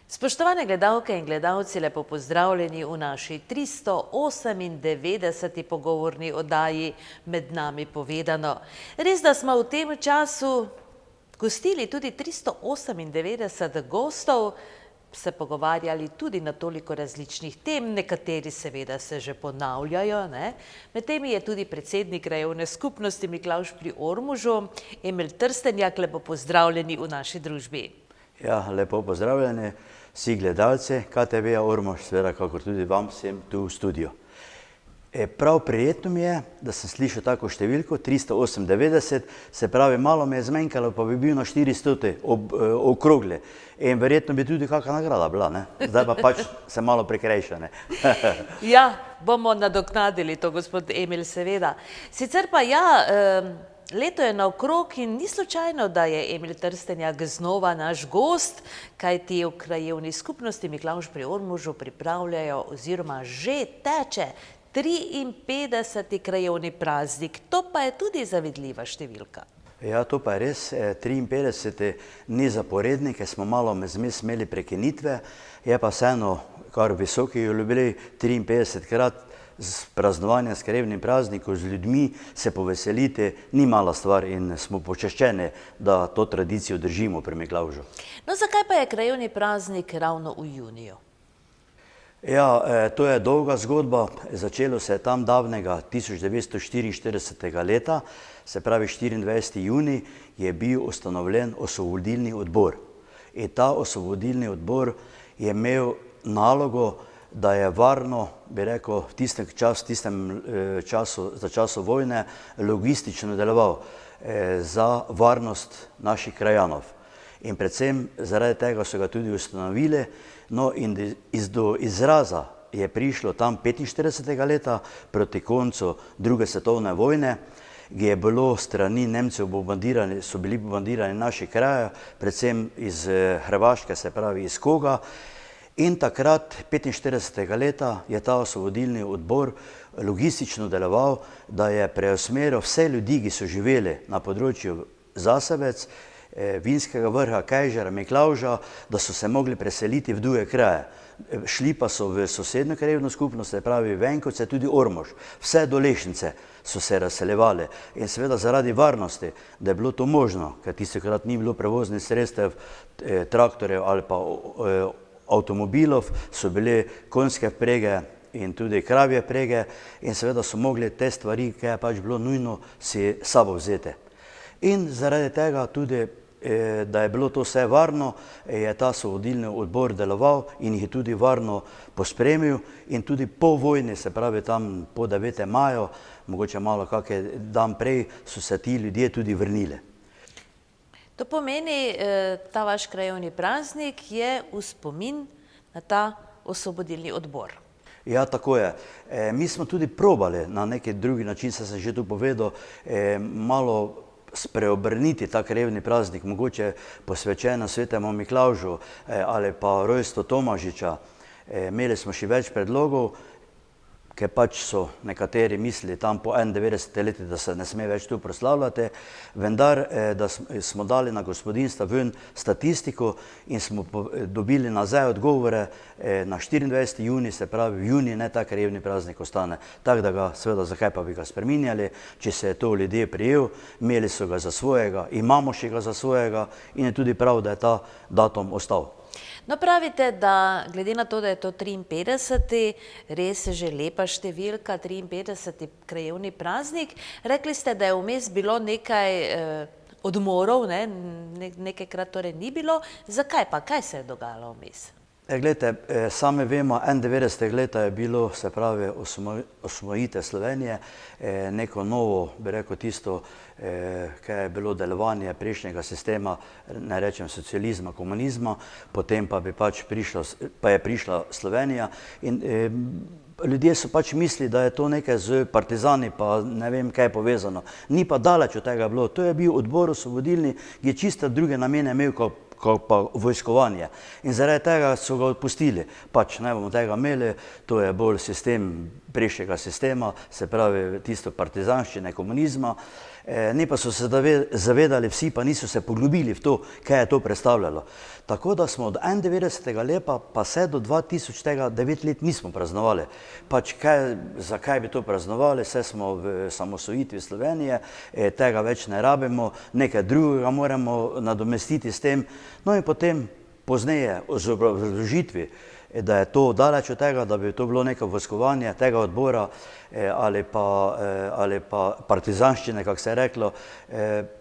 Spoštovane gledalke in gledalci, lepo pozdravljeni v naši 398. pogovorni oddaji Med nami povedano. Res, da smo v tem času gostili tudi 398 gostov, se pogovarjali tudi na toliko različnih tem, nekateri seveda se že ponavljajo. Med temi je tudi predsednik krajevne skupnosti Miklavž pri Ormožu, Emil Trstenjak, lepo pozdravljeni v naši družbi. Ja, lepo pozdravljeni vsi gledalci KTV-ja Ormož, seveda kakor tudi vam vsem tu v studiu. Prav prijetno mi je, da sem slišal tako številko, 398, se pravi, malo me je zmanjkalo, pa bi bil na 400 okrogli. In verjetno bi tudi kakšna nagrada bila, ne? Zdaj pa pač se malo prikrajša, ne? Ja, bomo nadoknadili to, gospod Emil, seveda. Sicer pa ja, leto je naokrog in ni slučajno, da je Emil Trstenjak znova naš gost, kajti v krajevni skupnosti Miklavž pri Ormožu pripravljajo oziroma že teče 53. krajevni praznik. To pa je tudi zavidljiva številka. Ja, to pa je res. 53. ni zaporedni, ker smo malo zmes imeli prekinitve. Je pa vseeno kar visoki jubilej, 53krat z praznovanjem s krajevnim praznikom, z ljudmi se poveselite, ni mala stvar in smo počaščeni, da to tradicijo držimo pri Miklavžu. No, zakaj pa je krajevni praznik ravno v juniju? Ja, to je dolga zgodba. Začelo se je tam davnega 1944. leta, se pravi 24. junij, je bil ustanovljen osvobodilni odbor. In ta osvobodilni odbor je imel nalogo, da je varno, bi rekel, v tistem času, za času vojne, logistično deloval za varnost naših krajanov. In predvsem zaradi tega so ga tudi ustanovili. No, in do izraza je prišlo tam 45. leta, proti koncu druge svetovne vojne, ki je bilo strani Nemcev bombardirani, so bili bombardirani naši kraji, predvsem iz Hrvaške, se pravi iz Koga. In takrat, 45. leta, je ta osvobodilni odbor logistično deloval, da je preusmeril vse ljudi, ki so živeli na področju Zasavec, Vinskega vrha, Kejžara, Miklavža, da so se mogli preseliti v druge kraje. Šli pa so v sosednjo krajevno skupnost, se pravi Venkovce, tudi Ormož. Vse do Lešnice so se razseljevali. In seveda zaradi varnosti, da je bilo to možno, ker tistikrat ni bilo prevoznih sredstev, traktorjev ali pa avtomobilov, so bile konjske vprege in tudi kravje vprege in seveda so mogli te stvari, ki je pač bilo nujno, si sabo vzeti. In zaradi tega tudi, da je bilo to vse varno, je ta osvobodilni odbor deloval in jih je tudi varno pospremil in tudi po vojni, se pravi tam po 9. maju, mogoče malo kakšen dan prej, so se ti ljudje tudi vrnili. To pomeni, ta vaš krajevni praznik je v spomin na ta osvobodilni odbor. Ja, tako je. Mi smo tudi probali na neki drugi način, sem že tu povedal, malo spreobrniti ta krajevni praznik, mogoče posvečen svetemu Miklavžu ali pa rojstvu Tomažiča. Imeli smo še več predlogov, ker pač so nekateri mislili tam po 91. leti, da se ne sme več tu proslavljati, vendar da smo dali na gospodinstva ven statistiko in smo dobili nazaj odgovore na 24. junij, se pravi v juniji ne ta krajevni praznik ostane. Tako da ga, seveda, zakaj pa bi ga spreminjali, če se je to ljudje prijel, imeli so ga za svojega, imamo še ga za svojega in je tudi prav, da je ta datum ostal. No, pravite, da glede na to, da je to 53. res že lepa številka, 53. krajevni praznik, rekli ste, da je vmes bilo nekaj odmorov, nekajkrat torej ni bilo. Zakaj pa? Kaj se je dogajalo vmes? Glejte, sami vemo, 91. leta je bilo, se pravi, osvojitev Slovenije, neko novo, bi rekel, tisto, kaj je bilo delovanje prejšnjega sistema, ne rečem socializma, komunizma, potem pa je prišla Slovenija in ljudje so pač mislili, da je to nekaj z partizani, pa ne vem, kaj je povezano. Ni pa daleč od tega bilo. To je bil odbor osvobodilni, ki je čisto druge namene imel kot pa vojskovanje. In zaradi tega so ga odpustili. Pač ne bomo tega imeli, to je bolj sistem prejšnjega sistema, se pravi tisto partizanščine, komunizma. Ni pa so se zavedali vsi, pa niso se poglobili v to, kaj je to predstavljalo. Tako da smo od 91. leta pa vse do 2000 tega 9 let nismo praznovali. Pač zakaj bi to praznovali, vse smo v samosvojitvi Slovenije, tega več ne rabimo, nekaj drugega moramo nadomestiti s tem. No in potem pozneje z obrazložitvi, da je to daleč od tega, da bi to bilo neko vojskovanje tega odbora ali pa partizanščine, kako se je reklo,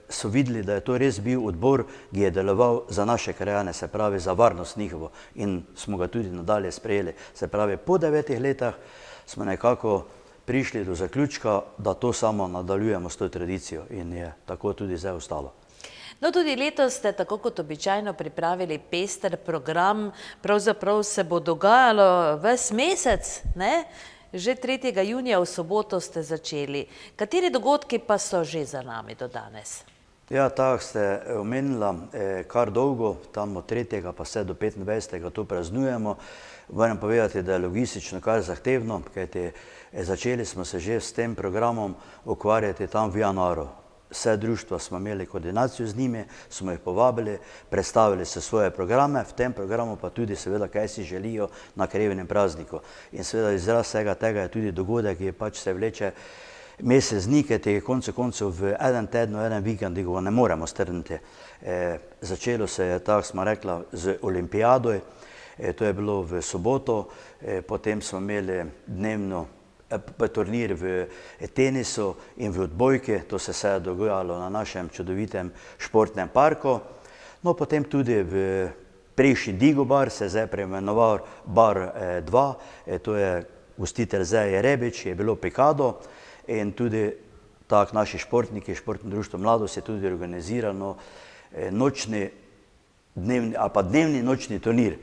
so videli, da je to res bil odbor, ki je deloval za naše krajane, se pravi za varnost njihovo, in smo ga tudi nadalje sprejeli. Se pravi, po 9 letih smo nekako prišli do zaključka, da to samo nadaljujemo s to tradicijo in je tako tudi zdaj ostalo. No, tudi letos ste tako kot običajno pripravili pester program, pravzaprav se bo dogajalo ves mesec, ne? Že 3. junija v soboto ste začeli. Kateri dogodki pa so že za nami do danes? Ja, tako ste omenila, kar dolgo, tam od 3. pa vse do 25. to praznujemo. Moram povedati, da je logistično kar zahtevno, kajti začeli smo se že s tem programom ukvarjati tam v januaru. Vse društva smo imeli koordinacijo z njimi, smo jih povabili, predstavili so svoje programe, v tem programu pa tudi seveda, kaj si želijo na krajevnem prazniku. In seveda izraz vsega tega je tudi dogodek, ki pač se vleče mesec dni, kajti koncev koncev v en teden, en vikend ga ne moremo strniti. Začelo se je, tako smo rekla, z olimpijado, to je bilo v soboto, potem smo imeli dnevno turnir v tenisu in v odbojki, to se je dogajalo na našem čudovitem športnem parku. No, potem tudi v prejšnji Digobar se je zdaj preimenoval Bar 2, to je gostitelj zdaj je Rebič, je bilo Pikado in tudi tako naši športniki, Športno društvo Mladost je tudi organizirano dnevni nočni turnir.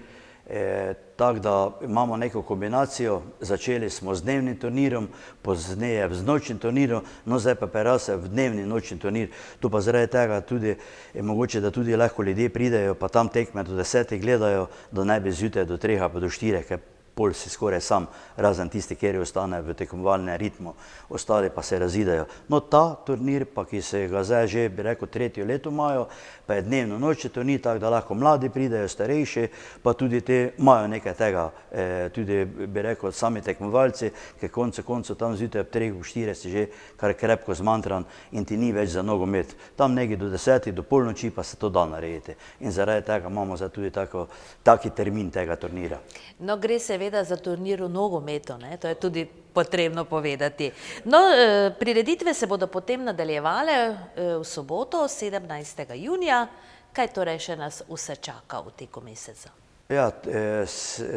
Tako da imamo neko kombinacijo, začeli smo z dnevnim turnirom, pozneje z nočnim turnirom, no zdaj pa prerase v dnevni nočni turnir. To pa zaradi tega tudi je mogoče, da tudi lahko ljudje pridejo, pa tam tekme do 10 gledajo, da ne bi zjutraj do 3 pa do 4, ker pol si skoraj sam, razen tisti, kjer ostane v tekmovalnem ritmu, ostali pa se razidejo. No, ta turnir, pa ki se ga zdaj že, bi rekel, 3. leto imajo, pa je dnevno nočni turnir, tako da lahko mladi pridejo, starejši, pa tudi te imajo nekaj tega, tudi, bi rekel, sami tekmovalci, ker koncev tam zjutraj ob 3, ob 4 si že kar krepko zmantran in ti ni več za nogomet. Tam nekaj do 10, do polnoči pa se to da narediti. In zaradi tega imamo zdaj tudi taki termin tega turnira. No, gre seveda za turnir v nogometu, ne? To je tudi potrebno povedati. No, prireditve se bodo potem nadaljevale v soboto, 17. junija. Kaj torej še nas vse čaka v teku meseca? Ja,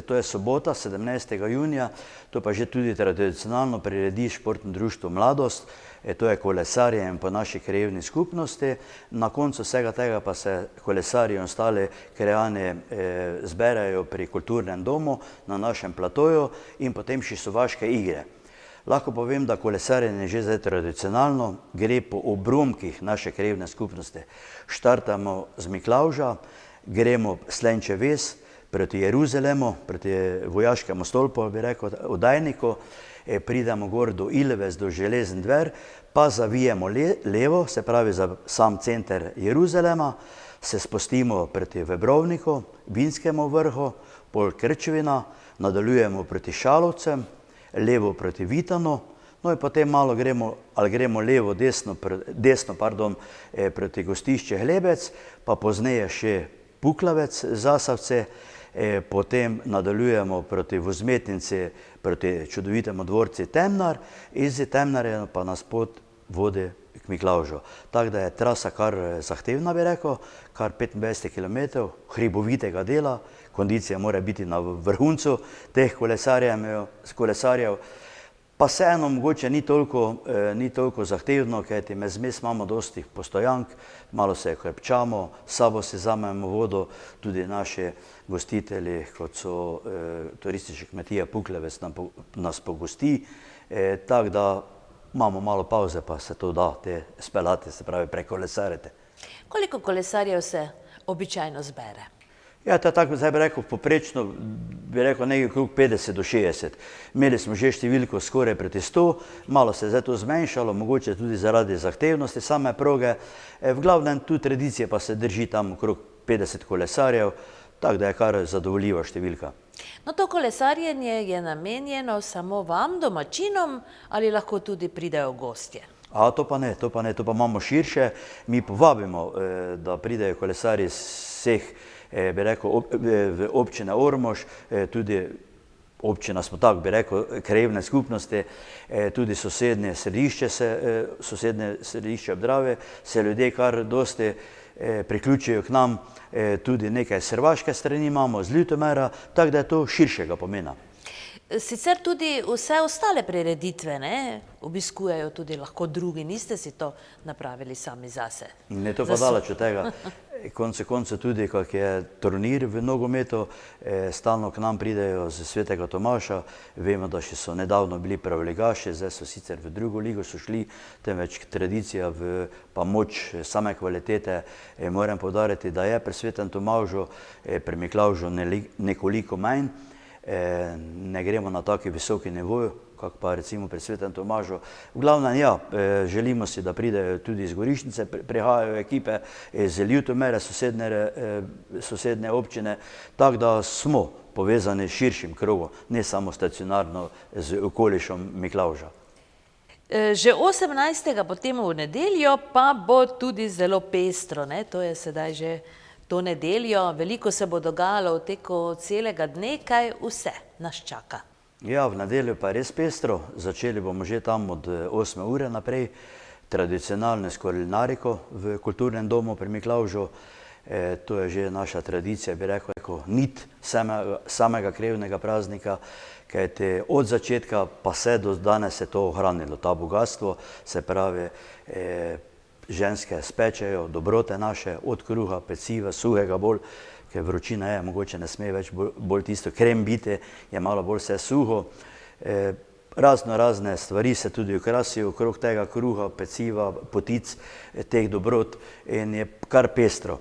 to je sobota, 17. junija, to pa že tudi tradicionalno priredi Športno društvo Mladost, to je kolesarjenje po naši krajevni skupnosti. Na koncu vsega tega pa se kolesarji in ostali krajani zberajo pri kulturnem domu na našem platoju in potem še sovaške igre. Lahko povem, da kolesarjenje že zdaj tradicionalno gre po obromkih naše krajevne skupnosti. Štartamo z Miklavža, gremo Slenče ves proti Jeruzalemu, proti vojaškemu stolpu, bi rekel, oddajniku, pridemo gor do Ilves, do Železen dver, pa zavijemo levo, se pravi za sam center Jeruzalema, se spustimo proti Vebrovniku, Vinskemu vrhu, pol Krčevina, nadaljujemo proti Šalovcem, levo proti Vitanu, no in potem malo gremo levo, desno, proti gostišče Hlebec, pa pozneje še Puklavec, Zasavce, potem nadaljujemo proti Vozmetnici, proti čudovitemu dvorci Temnar, iz Temnarja pa nas pot vodi k Miklavžu. Tako da je trasa kar zahtevna, bi rekel, kar 25 km hribovitega dela, kondicija mora biti na vrhuncu teh kolesarjev, pa vseeno mogoče ni toliko zahtevno, kajti med zmes imamo dosti postojank, malo se krepčamo, s sabo si vzamemo vodo, tudi naši gostitelji, kot so turistične kmetije Puklavec, nas pogosti, tako da imamo malo pauze, pa se to da te speljati, se pravi prekolesariti. Koliko kolesarjev se običajno zbere? Ja, to je tako, zdaj bi rekel, poprečno bi rekel nekaj okrog 50 do 60. Imeli smo že številko skoraj proti 100, malo se je zdaj to zmanjšalo, mogoče tudi zaradi zahtevnosti same proge. V glavnem tu tradicije pa se drži tam okrog 50 kolesarjev, tako da je kar zadovoljiva številka. No, to kolesarjenje je namenjeno samo vam, domačinom, ali lahko tudi pridejo gostje? A to pa ne, to pa imamo širše. Mi povabimo, da pridejo kolesarji iz vseh, bi rekel, v občine Ormož, tudi občina smo tako, bi rekel, krajevne skupnosti, tudi sosednje središče ob Dravi, se ljudje kar dosti priključijo k nam, tudi nekaj s hrvaške strani imamo, z Ljutomera, tako da je to širšega pomena. Sicer tudi vse ostale prireditve, ne, obiskujejo tudi lahko drugi, niste si to napravili sami zase? Ne, to pa daleč od tega. Konce tudi, kak je turnir v nogometu, stalno k nam pridejo z Svetega Tomaša. Vemo, da še so nedavno bili prvoligaši, zdaj so sicer v drugo ligo so šli, temveč tradicija pa moč same kvalitete. Moram poudariti, da je pri Svetem Tomažu, pri Miklavžu nekoliko manj. Ne gremo na taki visoki nivo, kak pa recimo pri Svetem Tomažu. V glavnem, ja, želimo si, da pridejo tudi iz Gorišnice, prihajajo ekipe iz Ljutomera, sosednje občine, tako da smo povezani s širšim krogom, ne samo stacionarno z okolišem Miklavža. Že 18. potem v nedeljo pa bo tudi zelo pestro, ne? To je sedaj že to nedeljo, veliko se bo dogajalo v teku celega dne, kaj vse nas čaka. Ja, v nedeljo pa je res pestro, začeli bomo že tam od 8. ure naprej, tradicionalno s kulinariko v kulturnem domu pri Miklavžu. To je že naša tradicija, bi rekel, nit samega krajevnega praznika, kajti od začetka pa vse do danes se to ohranilo, ta bogatstvo, se pravi, ženske spečejo dobrote naše, od kruha, peciva, suhega bolj, ker vročina je, mogoče ne sme več bolj tisto krem biti, je malo bolj vse suho. Razne stvari se tudi okrasijo okrog tega kruha, peciva, potic, teh dobrot in je kar pestro.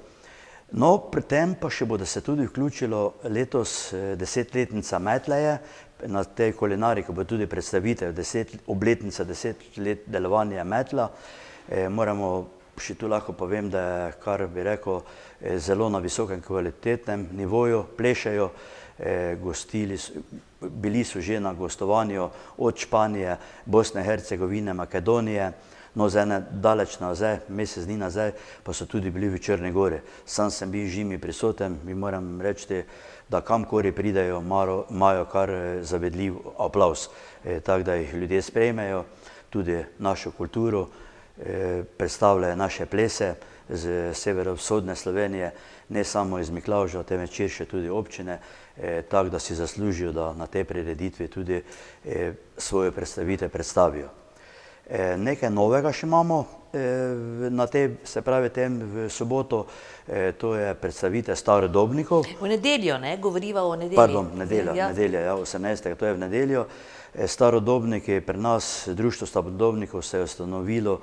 No, pri tem pa še bodo se tudi vključilo letos 10-letnica Metleje, na tej kulinariki bo tudi predstavitev obletnica 10 let delovanja Metla. Moramo še tu lahko povem, da je kar bi rekel zelo na visokem kvalitetnem nivoju, plešejo, bili so že na gostovanju od Španije, Bosne, Hercegovine, Makedonije, no zdaj ne daleč nazaj, mesec dni nazaj, pa so tudi bili v Črni Gori. Sam sem bil žimi prisoten, mi moram reči, da kamkoli pridejo, imajo kar zavedljiv aplavz, tako da jih ljudje sprejmejo, tudi našo kulturo, predstavljajo naše plese z severovzhodne Slovenije, ne samo iz Miklavža, temveč širše tudi občine, tako da si zaslužijo, da na tej prireditvi tudi svoje predstavitve predstavijo. Nekaj novega še imamo na tej, se pravi, tem v soboto, to je predstavitev starodobnikov. V nedeljo, ne? Govoriva o nedelji. Pardon, nedelja, 18. to je v nedeljo. Starodobniki, pri nas Društvo starodobnikov se je ustanovilo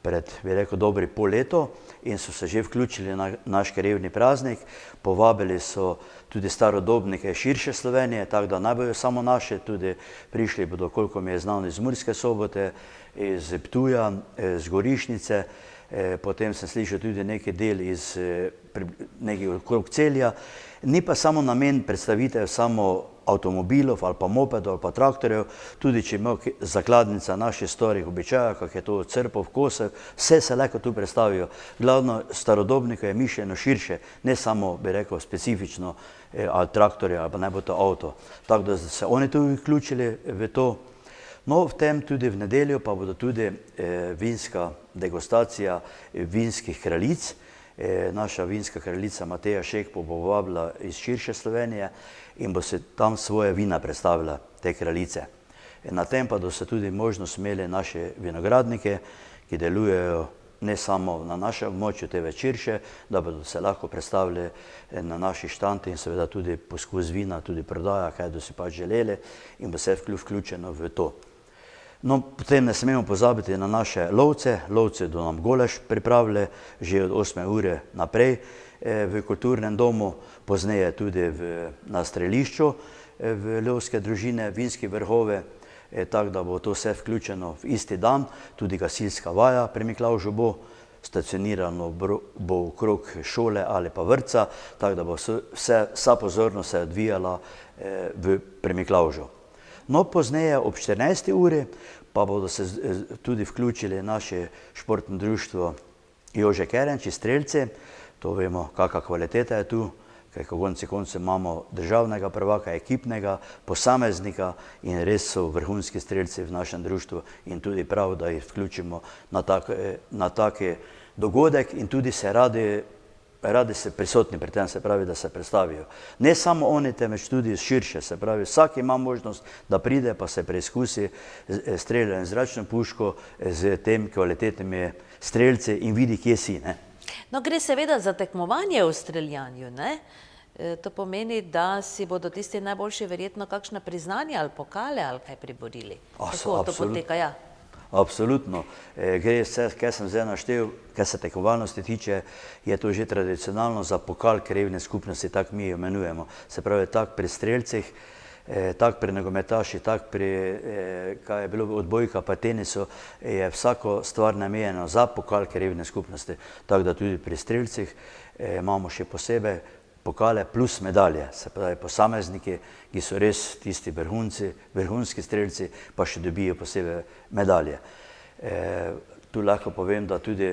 pred, bi rekel, dobri pol leto in so se že vključili na naš krajevni praznik. Povabili so tudi starodobnike širše Slovenije, tako da ne bojo samo naše, tudi prišli bodo, koliko mi je znano, iz Murske Sobote, iz Ptuja, iz Gorišnice, potem sem slišal tudi nekaj del iz nekaj okrog Celja. Ni pa samo namen predstavitev samo avtomobilov ali pa mopedov ali pa traktorjev, tudi če ima zakladnica naših starih običajev, kak je to crpov, kosev, vse se lahko tu predstavijo. Glavno starodobnika je mišljeno širše, ne samo, bi rekel, specifično ali traktorje ali pa ne bo to avto. Tako da se oni tu vključili v to. No, v tem tudi v nedeljo pa bodo tudi vinska degustacija vinskih kraljic. Naša vinska kraljica Mateja Šek bo povabila iz širše Slovenije in bo se tam svoje vina predstavila, te kraljice. Na tem pa do se tudi možnost imeli naše vinogradnike, ki delujejo ne samo na našem območju, temveč širše, da bodo se lahko predstavili na naši štanti in seveda tudi poskus vina, tudi prodaja, kaj do si pač želeli in bo vse vključeno v to. No, potem ne smemo pozabiti na naše lovce. Lovci do nam golaž pripravili že od 8. ure naprej v kulturnem domu, pozneje tudi na strelišču v lovske družine, vinske vrhove, tako da bo to vse vključeno v isti dan. Tudi gasilska vaja pri Miklavžu bo, stacionirano bo okrog šole ali pa vrtca, tako da bo vsa pozornost se odvijala pri Miklavžu. No, pozneje ob 14. uri pa bodo se tudi vključili naše športno društvo Jože Kerenč iz Strelce. To vemo, kakšna kvaliteta je tu, ker konci koncev imamo državnega prvaka, ekipnega, posameznika in res so vrhunski strelci v našem društvu in tudi prav, da jih vključimo na taki dogodek in tudi se radi se prisotni pri tem, se pravi, da se predstavijo. Ne samo oni, temveč tudi širše, se pravi, vsak ima možnost, da pride pa se preizkusi streljanje z zračno puško, z tem kvalitetnimi strelci in vidi, kje si, ne. No, gre seveda za tekmovanje v streljanju, ne? To pomeni, da si bodo tisti najboljši verjetno kakšna priznanja ali pokale ali kaj priborili. Kako to poteka, ja? Absolutno. Gre vse, kaj sem zdaj naštel, kaj se tekmovalnosti tiče, je to že tradicionalno za pokal krajevne skupnosti, tako mi jo imenujemo. Se pravi, tako pri strelcih, tako pri nogometaših, tako pri, kaj je bilo odbojka pa tenisu, je vsako stvar namenjeno za pokal krajevne skupnosti. Tako da tudi pri strelcih imamo še posebej pokale plus medalje, se pravi posamezniki, ki so res tisti vrhunski strelci, pa še dobijo posebej medalje. Tu lahko povem, da tudi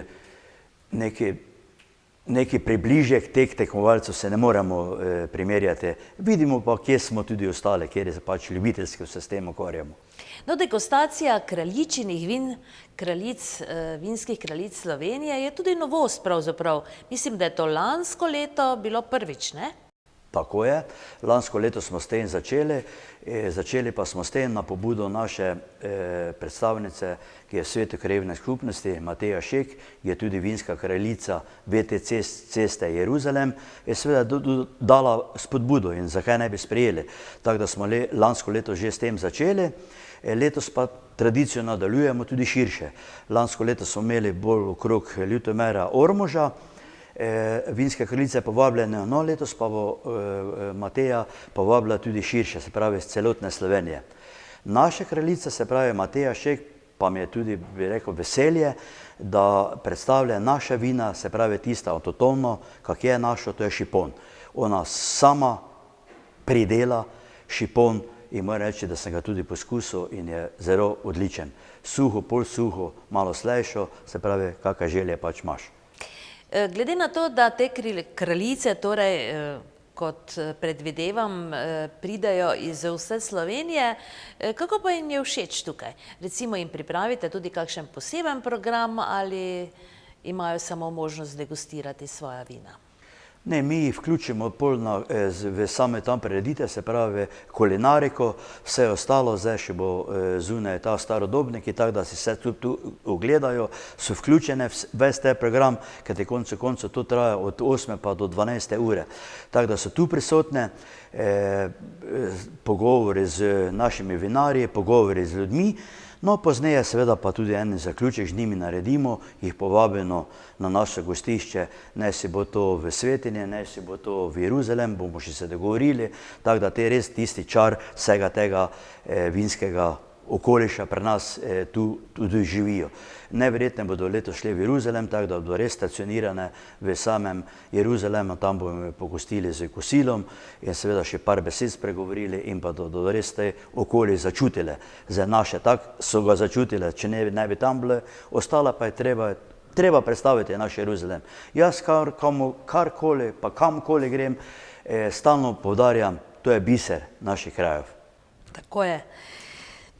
neki približek teh tekmovalcev se ne moremo primerjati. Vidimo pa, kje smo tudi ostali, kjer je pač ljubiteljski se s tem ukvarjamo. No, degustacija kraljičinih vin, vinskih kraljic Slovenije je tudi novost pravzaprav. Mislim, da je to lansko leto bilo prvič, ne? Tako je. Lansko leto smo s tem začeli pa smo s tem na pobudo naše predstavnice, ki je v svetu krajevne skupnosti, Mateja Šek, ki je tudi vinska kraljica VTC ceste Jeruzalem, je seveda dala spodbudo in zakaj ne bi sprejeli. Tako da smo lansko leto že s tem začeli, letos pa tradicijo nadaljujemo tudi širše. Lansko leto smo imeli bolj okrog Ljutomera Ormoža, vinske kraljice povabljene, no letos pa bo Mateja povabila tudi širše, se pravi iz celotne Slovenije. Naša kraljica, se pravi Mateja Šek, pa mi je tudi, bi rekel, veselje, da predstavlja naša vina, se pravi tista avtohtono, kak je našo, to je šipon. Ona sama pridela šipon in moram reči, da sem ga tudi poskusil in je zelo odličen. Suho, pol suho, malo slejšo, se pravi, kakšne želje pač imaš. Glede na to, da te kraljice, torej, kot predvidevam, pridejo iz vse Slovenije, kako pa jim je všeč tukaj? Recimo jim pripravite tudi kakšen poseben program ali imajo samo možnost degustirati svoja vina? Ne, mi jih vključimo v same tam prireditve, se pravi kulinariko, vse ostalo, zdaj še bo zunaj ta starodobniki, tako da si vse tu ogledajo, so vključene ves te program, ker te koncu to traja od 8. pa do 12. ure. Tako da so tu prisotne, pogovori z našimi vinarji, pogovori z ljudmi, no, pozneje seveda pa tudi en zaključek z njimi naredimo, jih povabimo na naše gostišče, naj si bo to v Svetinje, naj si bo to v Jeruzalem, bomo še se dogovorili, tako da te res tisti čar vsega tega vinskega okoliša pri nas tu tudi živijo. Najverjetneje bodo letos šli v Jeruzalem, tako da bodo res stacionirane v samem Jeruzalemu, tam bomo pogostili z kosilom in seveda še par besed spregovorili in pa bodo res te okolje začutile. Za naše tako so ga začutile, če ne bi tam bile, ostala pa je treba predstaviti naš Jeruzalem. Jaz karkoli pa kamkoli grem, stalno poudarjam, to je biser naših krajev. Tako je.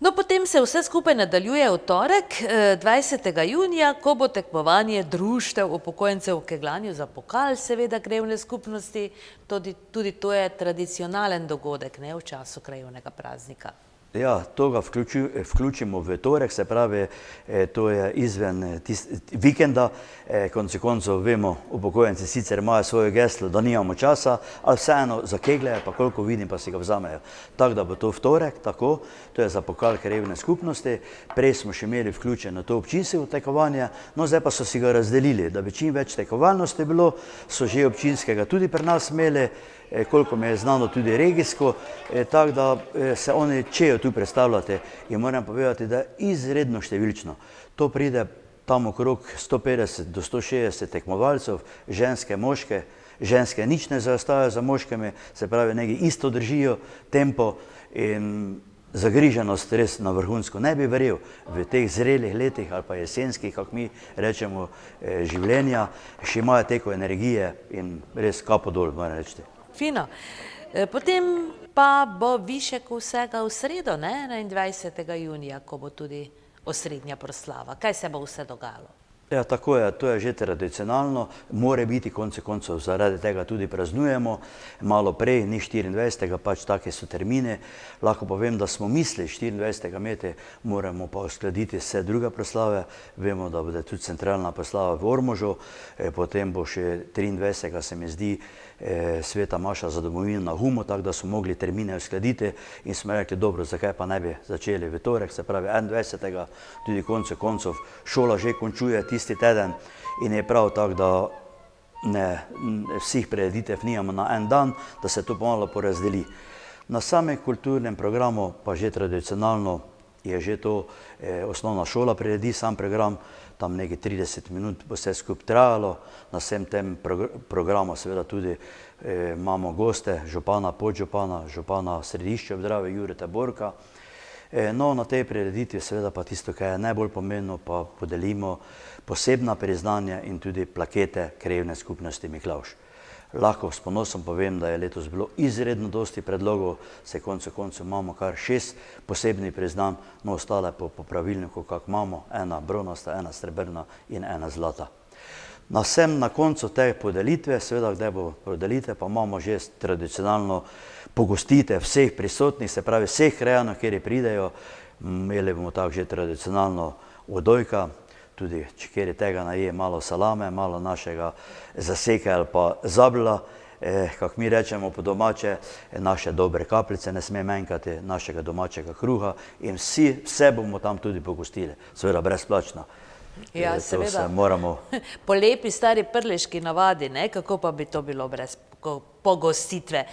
No, potem se vse skupaj nadaljuje v torek, 20. junija, ko bo tekmovanje društev upokojencev v kegljanju za pokal, seveda krajevne skupnosti. Tudi to je tradicionalen dogodek, ne, v času krajevnega praznika. Ja, to ga vključimo v torek, se pravi, to je izven vikenda, konec koncev vemo, upokojenci sicer imajo svoje geslo, da nimamo časa, ali vseeno za keglje, pa koliko vidim, pa si ga vzamejo. Tako da bo to v torek, tako, to je za pokal krajevne skupnosti, prej smo še imeli vključeno to občinsko tekmovanje, no zdaj pa so si ga razdelili, da bi čim več tekmovalnosti bilo, so že občinskega tudi pri nas imeli, koliko mi je znano tudi regijsko, tako da se oni čejo tu predstavljati in moram povedati, da je izredno številčno. To pride tam okrog 150 do 160 tekmovalcev, ženske, moške, ženske nič ne zaostajajo za moškimi, se pravi nekaj isto držijo tempo in zagriženost res na vrhunsko. Ne bi verjel v teh zrelih letih ali pa jesenskih, kako mi rečemo, življenja, še imajo teko energije in res kapo dol, moram reči. Fino. Potem pa bo višek vsega v sredo, ne? 21. junija, ko bo tudi osrednja proslava. Kaj se bo vse dogajalo? Ja, tako je, to je že tradicionalno, more biti konec koncev, zaradi tega tudi praznujemo, malo prej, ni 24. pač take so termine. Lahko povem, da smo mislili 24. imeti, moramo pa uskladiti vse druge proslave, vemo, da bude tudi centralna proslava v Ormožu, potem bo še 23. se mi zdi sveta maša za domovino na Humu, tako da smo mogli termine uskladiti in smo rekli, dobro, zakaj pa ne bi začeli v torek, se pravi 21. tudi konec koncev šola že končuje tisti teden in je prav tako, da vseh prireditev nimamo na en dan, da se to malo porazdeli. Na samem kulturnem programu pa že tradicionalno je že to osnovna šola priredi sam program, tam nekaj 30 minut bo vse skupaj trajalo, na vsem tem programu seveda tudi imamo goste, župana, podžupana, župana Središča ob Dravi, Jureta Borka. No, na tej prireditvi seveda pa tisto, kar je najbolj pomembno, pa podelimo posebna priznanja in tudi plakete krajevne skupnosti Miklavž. Lahko s ponosom povem, da je letos bilo izredno dosti predlogov, se koncev imamo kar 6 posebnih priznanj, no ostale po pravilniku, kak imamo, ena bronasta, ena srebrna in ena zlata. Na koncu te podelitve, seveda kdaj bo podelitve, pa imamo že tradicionalno pogostitev vseh prisotnih, se pravi vseh krajanov, kjer pridejo, imeli bomo tako že tradicionalno odojka, tudi kjer tega naje malo salame, malo našega zaseka ali pa zabla, kako mi rečemo po domače, naše dobre kapljice ne sme manjkati, našega domačega kruha in vse bomo tam tudi pogostili, seveda brezplačno. Ja, seveda. Moramo... Po lepi stari prleški navadi, ne? Kako pa bi to bilo brez pogostitve?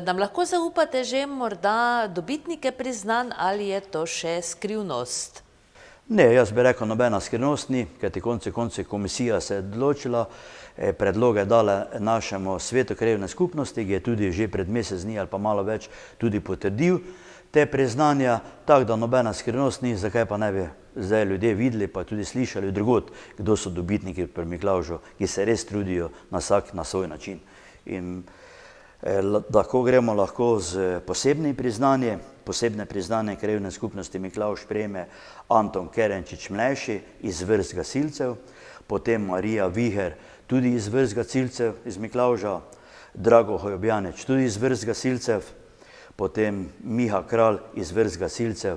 Nam lahko zaupate že morda dobitnike priznanj ali je to še skrivnost? Ne, jaz bi rekel, nobena skrivnost ni, kajti konce komisija se je odločila, predloge dala našemu svetu krajevne skupnosti, ki je tudi že pred mesec dni ali pa malo več tudi potrdil te priznanja, tako da nobena skrivnost ni, zakaj pa ne bi zdaj ljudje videli, pa tudi slišali drugod, kdo so dobitniki pri Miklavžu, ki se res trudijo na vsak na svoj način. In tako gremo lahko z posebnim priznanjem. Posebne priznanje krajevne skupnosti Miklavž prejme Anton Kerenčič mlajši iz vrst gasilcev, potem Marija Viher tudi iz vrst gasilcev iz Miklavža, Drago Hojobjanič tudi iz vrst gasilcev, potem Miha Kralj iz vrst gasilcev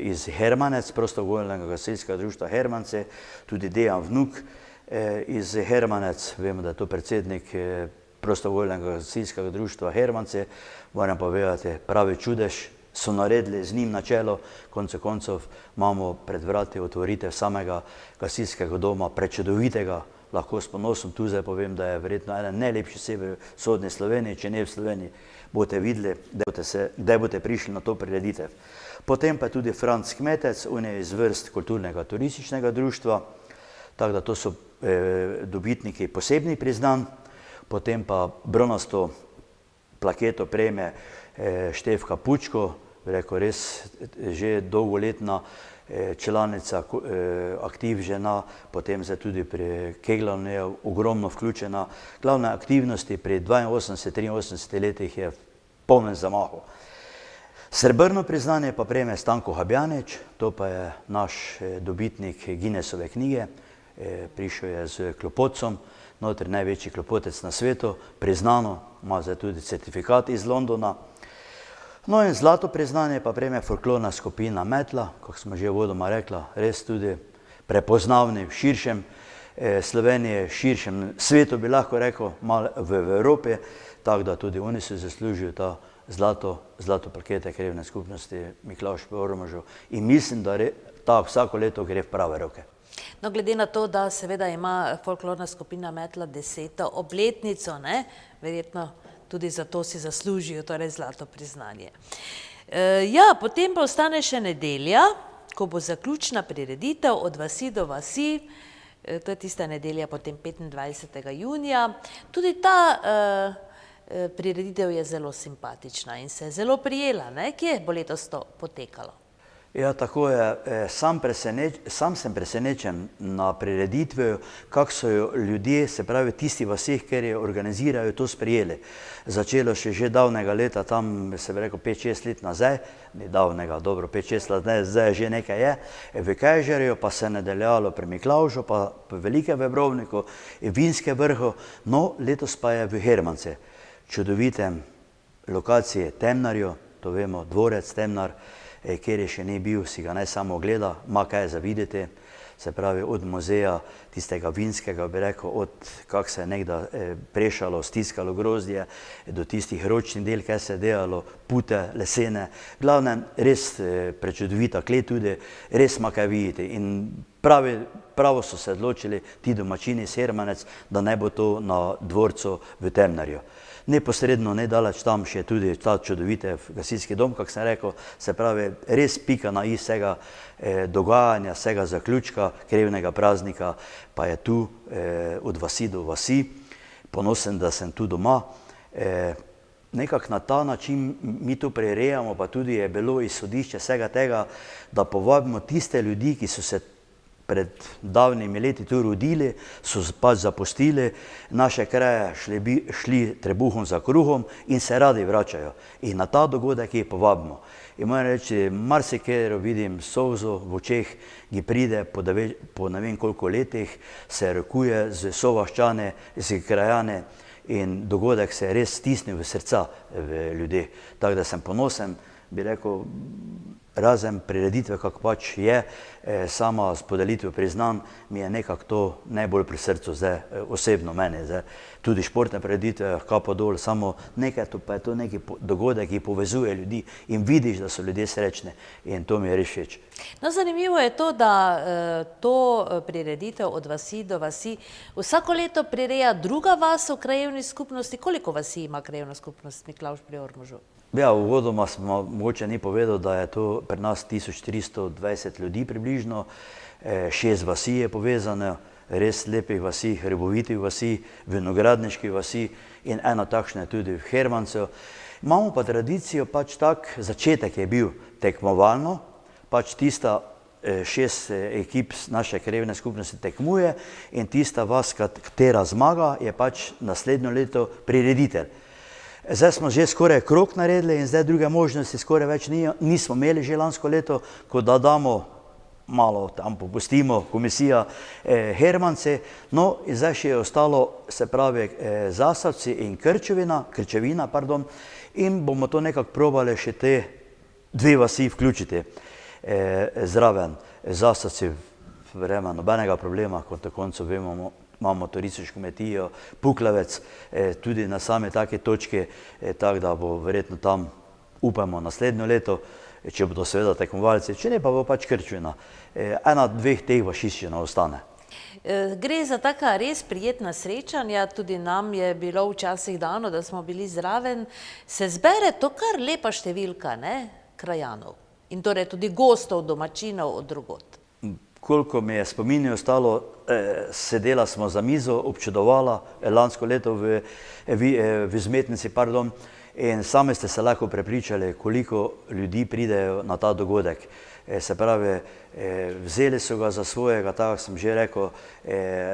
iz Hermanec, prostovoljnega gasilskega društva Hermance, tudi Dejan Vnuk iz Hermanec, vemo, da je to predsednik prostovoljnega gasilskega društva Hermance, moram povedati, pravi čudež so naredili z njim na čelo, koncev imamo pred vrati otvoritev samega gasilskega doma, prečudovitega, lahko s ponosom tu zdaj povem, da je verjetno eden najlepši sever v vzhodni Sloveniji, če ne v Sloveniji, boste videli, kdaj boste prišli na to prireditev. Potem pa tudi Franc Kmetec, on je iz vrst kulturnega turističnega društva, tako da to so dobitniki posebnih priznanj, potem pa bronasto plaketo prejme Štefka Pučko, rekel res že dolgoletna članica, aktiv žena, potem zdaj tudi pri keglanju je ogromno vključena. Glavne aktivnosti pri 82-83 letih je v polnem zamahu. Srebrno priznanje pa prejme Stanko Habjanič, to pa je naš dobitnik Guinnessove knjige, prišel je z klopotcem, notri največji klopotec na svetu, priznano, ima zdaj tudi certifikat iz Londona. No in zlato priznanje pa prejme folklorna skupina Metla, kot smo že uvodoma rekla, res tudi prepoznavni v širšem Sloveniji, širšem svetu bi lahko rekel, malo v Evropi, tako da tudi oni si zaslužijo ta zlato plakete krajevne skupnosti Miklavž pri Ormožu in mislim, da ta vsako leto gre v prave roke. No, glede na to, da seveda ima folklorna skupina Metla 10. obletnico, ne, verjetno tudi zato si zaslužijo torej zlato priznanje. Ja, potem pa ostane še nedelja, ko bo zaključna prireditev Od vasi do vasi, to je tista nedelja potem 25. junija. Tudi ta prireditev je zelo simpatična in se je zelo prijela, ne? Kje bo letos to potekalo? Ja, tako je. Sam sem presenečen na prireditvi, kako so jo ljudje, se pravi tisti vasi, kjer je organizirajo, to sprejeli. Začelo še že davnega leta, tam se bi rekel 5-6 let nazaj, ni davnega, dobro, 5-6 let nazaj, zdaj že nekaj je, v Kajžerju pa se je nadaljevalo pri Miklavžu, pa v Velikem Vebrovniku, Vinske vrhu, no letos pa je v Hermance, čudovitem lokaciji Temnarju, to vemo, dvorec Temnar, kjer je še ni bil, si ga naj samo ogleda, ima kaj za videti, se pravi od muzeja tistega vinskega, bi rekel, od kako se je nekda prešalo, stiskalo grozdje, do tistih ročnih del, kaj se je delalo, pute, lesene, glavnem res prečudovita klet tudi, res ima kaj videti in pravo so se odločili ti domačini iz Hermanec, da ne bo to na dvorcu v Temnarju. Neposredno, nedaleč tam še tudi ta čudovite gasilski dom, kako sem rekel, se pravi res pika na i vsega dogajanja, vsega zaključka krajevnega praznika, pa je tu od vasi do vasi, ponosen, da sem tu doma. Nekako na ta način mi to prirejamo, pa tudi je bilo izhodišče vsega tega, da povabimo tiste ljudi, ki so se pred davnimi leti tu rodili, so pač zapustili naše kraje, šli trebuhom za kruhom in se radi vračajo. In na ta dogodek jih povabimo. In moram reči, marsikaj vidim solzo v očeh, ki pride po ne vem koliko letih, se rokuje z sovaščane, z krajane in dogodek se je res stisnil v srca v ljudeh. Tako da sem ponosen, bi rekel, razen prireditve, kako pač je, sama s podelitvijo priznanj mi je nekako to najbolj pri srcu zdaj, osebno meni. Zdaj. Tudi športne prireditve, kapo dol, samo nekaj, pa je to neki dogodek, ki povezuje ljudi in vidiš, da so ljudje srečni in to mi je res všeč. No, zanimivo je to, da to prireditev Od vasi do vasi vsako leto prireja druga vas v krajevni skupnosti. Koliko vasi ima krajevna skupnost Miklavž pri Ormožu? Ja, uvodoma smo mogoče ni povedal, da je to pri nas 1320 ljudi približno, 6 vasi je povezano, res lepih vasi, hribovitih vasi, vinogradniških vasi in ena takšna je tudi v Hermancu. Imamo pa tradicijo, pač tak začetek je bil tekmovalno, pač tista 6 ekip naše krajevne skupnosti tekmuje in tista vas, katera zmaga, je pač naslednjo leto prireditelj. Zdaj smo že skoraj krog naredili in zdaj druge možnosti skoraj več nismo imeli že lansko leto, ko da damo malo tam popustimo, komisija Hermance, no in zdaj še je ostalo, se pravi, Zasavci in Krčevina, pardon, in bomo to nekako probali še te dve vasi vključiti zraven. Zasavci, verjamem, nobenega problema, kot na koncu vemo, imamo turistično kmetijo, Puklavec, tudi na same take točke, tako da bo verjetno tam, upamo, naslednjo leto, če bodo seveda tekmovalci, če ne pa bo pač Krčevina. Ena, dveh teh vašiščina ostane. Gre za taka res prijetna srečanja, tudi nam je bilo včasih dano, da smo bili zraven. Se zbere to kar lepa številka, ne, krajanov in torej tudi gostov, domačinov od drugod. Koliko mi je spomin ostalo, sedela smo za mizo, občudovala lansko leto v Zmetnici, pardon, in sami ste se lahko prepričali, koliko ljudi pridejo na ta dogodek. Se pravi, vzeli so ga za svojega, tako sem že rekel,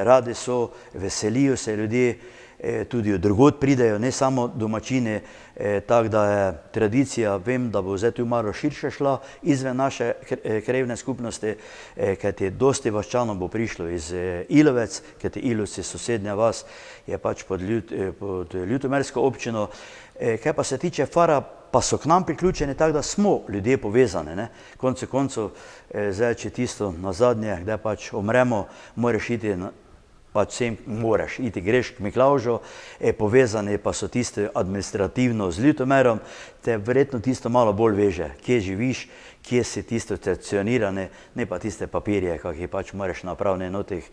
radi so, veselijo se ljudje, tudi od drugod pridejo, ne samo domačini, tako da je tradicija, vem, da bo zdaj tu malo širše šla izven naše krajevne skupnosti, kajti dosti vaščanov bo prišlo iz Ilovec, kajti Ilovci, sosednja vas, je pač pod ljutomersko občino. Kaj pa se tiče Fara, pa so k nam priključeni, tako da smo ljudje povezani, ne. Konec koncev, zdaj, če tisto nazadnje, kdaj pač umremo, moraš iti, pač vsem moraš iti, greš k Miklavžu, povezani pa so tisti administrativno z Ljutomerom, te verjetno tisto malo bolj veže, kje živiš, kje si tisto stacionirane, ne pa tiste papirje, kak jih pač moraš na upravnih enotah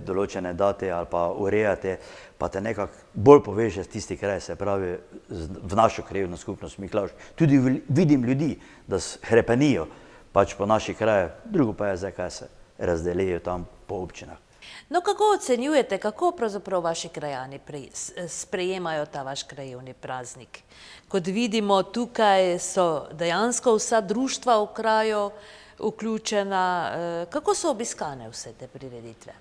določene dati ali pa urejati, pa te nekako bolj poveže s tisti kraj, se pravi v našo krajevno skupnost Miklavž. Tudi vidim ljudi, da hrepenijo pač po naših krajih, drugo pa je zdaj, kaj se razdelijo tam po občinah. No, kako ocenjujete, kako pravzaprav vaši krajani sprejemajo ta vaš krajevni praznik? Kot vidimo, tukaj so dejansko vsa društva v kraju vključena. Kako so obiskane vse te prireditve?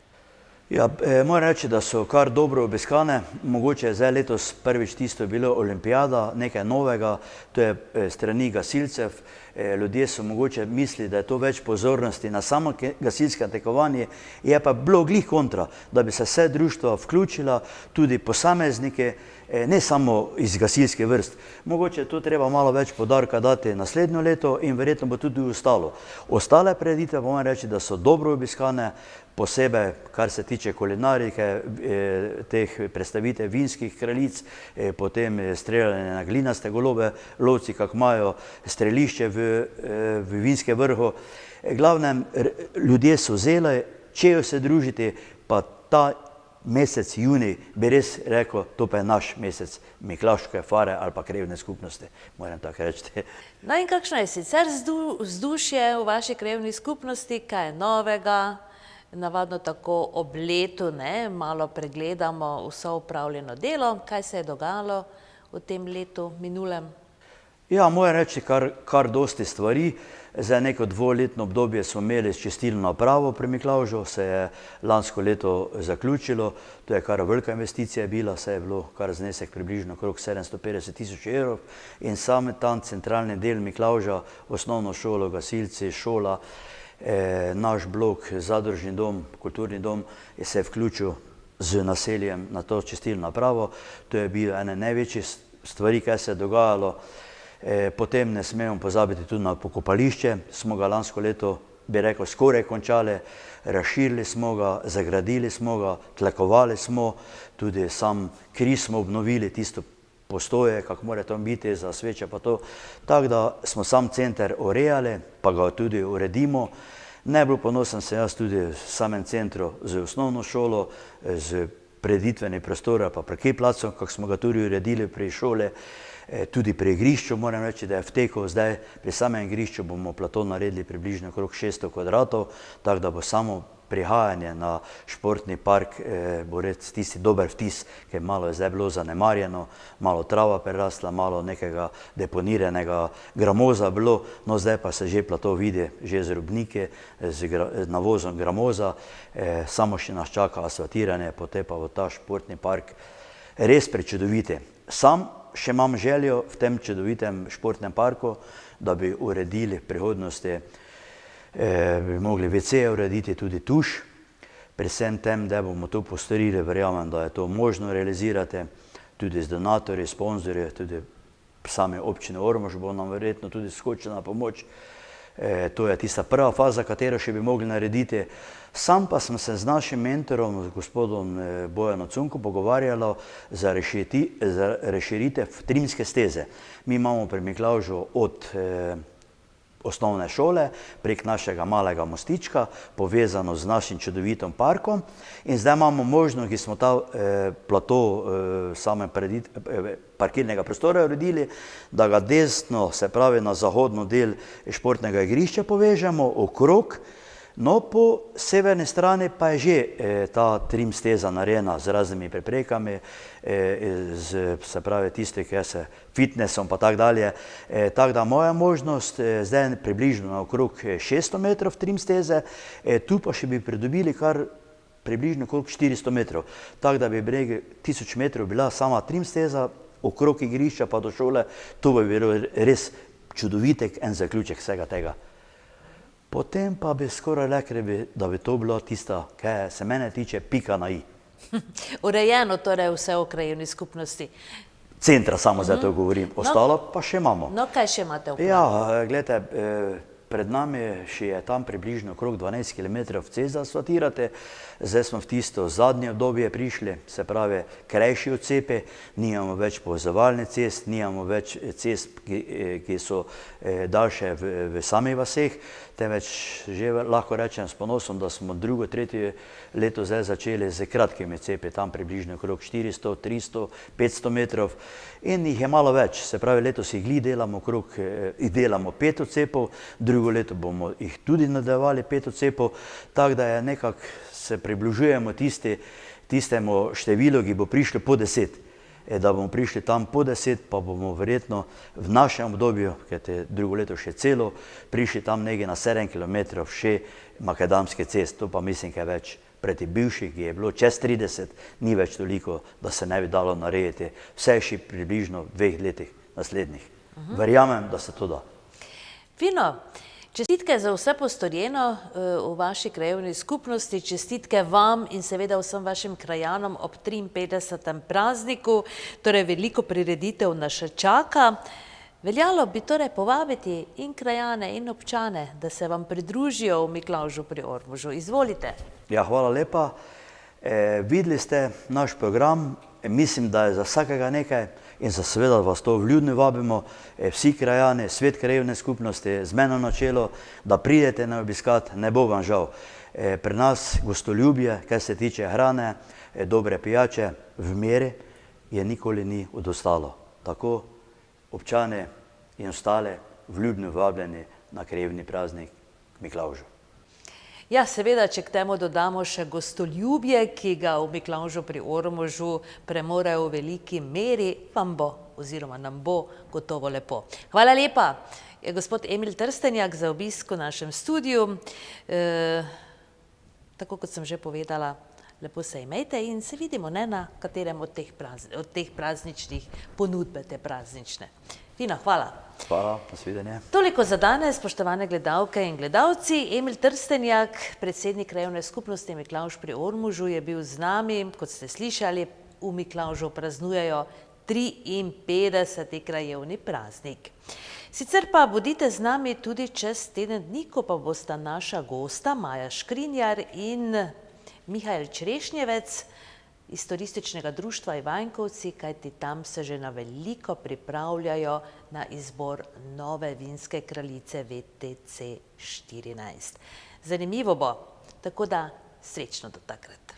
Ja, moram reči, da so kar dobro obiskane. Mogoče je zdaj letos prvič tisto bilo olimpijada, nekaj novega, to je strani gasilcev. Ljudje so mogoče mislili, da je to več pozornosti na samo gasilske tekmovanje, je pa bilo glih kontra, da bi se vse društva vključila, tudi posameznike, ne samo iz gasilske vrst. Mogoče to treba malo več poudarka dati naslednjo leto in verjetno bo tudi ostalo. Ostale prireditve, moram reči, da so dobro obiskane, posebej, kar se tiče kulinarike, teh predstavitev vinskih kraljic, potem streljanje na glinaste golobe, lovci, kak imajo strelišče v Vinskem vrhu. Glavnem, ljudje so vzeli, čejo se družiti, pa ta mesec junij bi res rekel, to pa je naš mesec Miklavške fare ali pa krajevne skupnosti, moram tako reči. No in kakšno je sicer vzdušje v vaši krajevni skupnosti, kaj je novega? Navadno tako ob letu, ne, malo pregledamo vso upravljeno delo, kaj se je dogajalo v tem letu minulem. Ja, moram reči kar dosti stvari. Za neko dvoletno obdobje smo imeli čistilno napravo pri Miklavžu, se je lansko leto zaključilo, to je kar velika investicija bila, se je bilo kar znesek približno okrog 750 tisoč evrov in sam tam centralni del Miklavža, osnovno šolo, gasilci, šola, naš blok, zadružni dom, kulturni dom, se je vključil z naseljem na to čistilno napravo. To je bilo ene največjih stvari, kaj se je dogajalo. Potem ne smemo pozabiti tudi na pokopališče, smo ga lansko leto, bi rekel, skoraj končali, razširili smo ga, zagradili smo ga, tlakovali smo, tudi sam križ smo obnovili, tisto postoje, kako mora tam biti za sveče pa to. Tako da smo sam center urejali, pa ga tudi uredimo. Najbolj ponosen sem jaz tudi v samem centru z osnovno šolo, z prireditvenim prostorom pa parkirplacom, kako smo ga tudi uredili pri šole. Tudi pri igrišču moram reči, da je v teku zdaj, pri samem igrišču bomo plato naredili približno okrog 600 kvadratov, tako da bo samo prihajanje na športni park, bo res tisti dober vtis, ker malo je zdaj bilo zanemarjeno, malo trava prerasla, malo nekega deponiranega gramoza bilo, no zdaj pa se že plato vidi, že z robnike, z navozom gramoza, samo še nas čaka asfaltiranje, potem pa bo ta športni park res prečudoviti. Sam še imam željo v tem čudovitem športnem parku, da bi uredili v prihodnosti, bi mogli WC urediti tudi tuš, predvsem tem, da bomo to postorili, verjamem, da je to možno realizirati, tudi z donatorji, sponzorji, tudi same občine Ormož bo nam verjetno tudi skočila na pomoč. To je tista prva faza, katero še bi mogli narediti. Sam pa sem se z našim mentorom, z gospodom Bojanom Cunkom, pogovarjalo za razširitev trimske steze. Mi imamo pri Miklavžu od osnovne šole prek našega malega mostička, povezano z našim čudovitim parkom in zdaj imamo možnost, ki smo ta plato same parkirnega prostora uredili, da ga desno, se pravi na zahodno del športnega igrišča povežemo okrog, no po severni strani pa je že ta trim steza narejena z raznimi preprekami, se pravi tisti, ki se fitnessom pa tako dalje. Tako da moja možnost zdaj je približno okrog 600 metrov trim steze, tu pa še bi pridobili kar približno koliko 400 metrov. Tako da bi breg 1000 metrov bila sama trim steza, okrog igrišča pa do šole, to bi bilo res čudovitek, en zaključek vsega tega. Potem pa bi skoraj rekli, da bi to bilo tista, kaj se mene tiče, pika na i. Urejeno torej vse v krajevni skupnosti. Centra samo za to govorim, ostalo pa še imamo. No, kaj še imate v planu? Ja, gledajte, pred nami še je tam približno okrog 12 km cest asfaltirate, zdaj smo v tisto zadnje obdobje prišli, se pravi krajši odcepi, nimamo več povezovalne cest, nimamo več cest, ki so daljše v samih vaseh, temveč že lahko rečem s ponosom, da smo drugo, tretje leto zdaj začeli z kratkimi cepi, tam približno okrog 400, 300, 500 metrov in jih je malo več, se pravi letos jih delamo okrog, jih delamo 5 odcepov, drugo leto bomo jih tudi nadaljevali 5 odcepov, tako da je nekako se približujemo tistemu številu, ki bo prišlo po 10. Da bomo prišli tam po 10, pa bomo verjetno v našem obdobju, ker je drugo leto še celo, prišli tam nekaj na 7 km še makadamske cest, to pa mislim, kaj več proti bivših, ki je bilo čez 30, ni več toliko, da se ne bi dalo narediti, vse še približno v 2 letih naslednjih. Verjamem, da se to da. Fino. Čestitke za vse postorjeno v vaši krajevni skupnosti, čestitke vam in seveda vsem vašim krajanom ob 53. prazniku, torej veliko prireditev nas še čaka. Veljalo bi torej povabiti in krajane in občane, da se vam pridružijo v Miklavžu pri Ormožu. Izvolite. Ja, hvala lepa. Videli ste naš program, mislim, da je za vsakega nekaj in za seveda vas to vljudno vabimo, vsi krajani, svet krajevne skupnosti, z meno na čelo, da pridete na obiskat, ne bo vam žal. Pri nas gostoljubje, kar se tiče hrane, dobre pijače, v meri je nikoli ni odostalo. Tako občane in ostale vljudno vabljeni na krajevni praznik Miklavžu. Ja, seveda, če k temu dodamo še gostoljubje, ki ga v Miklavžu pri Ormožu premorejo v veliki meri, vam bo oziroma nam bo gotovo lepo. Hvala lepa, gospod Emil Trstenjak, za obisk v našem studiu. Tako kot sem že povedala, lepo se imejte in se vidimo na katerem od teh prazničnih ponudbe, te praznične. Fino, hvala. Hvala, nasvidenje. Toliko za danes, spoštovane gledalke in gledalci. Emil Trstenjak, predsednik krajevne skupnosti Miklavž pri Ormožu, je bil z nami. Kot ste slišali, v Miklavžu praznujejo 53. krajevni praznik. Sicer pa bodite z nami tudi čez teden dni, ko pa bosta naša gosta Maja Škrinjar in Mihajl Črešnjevec iz Turističnega društva Ivanjkovci, kajti tam se že na veliko pripravljajo na izbor nove vinske kraljice VTC 14. Zanimivo bo, tako da srečno do takrat.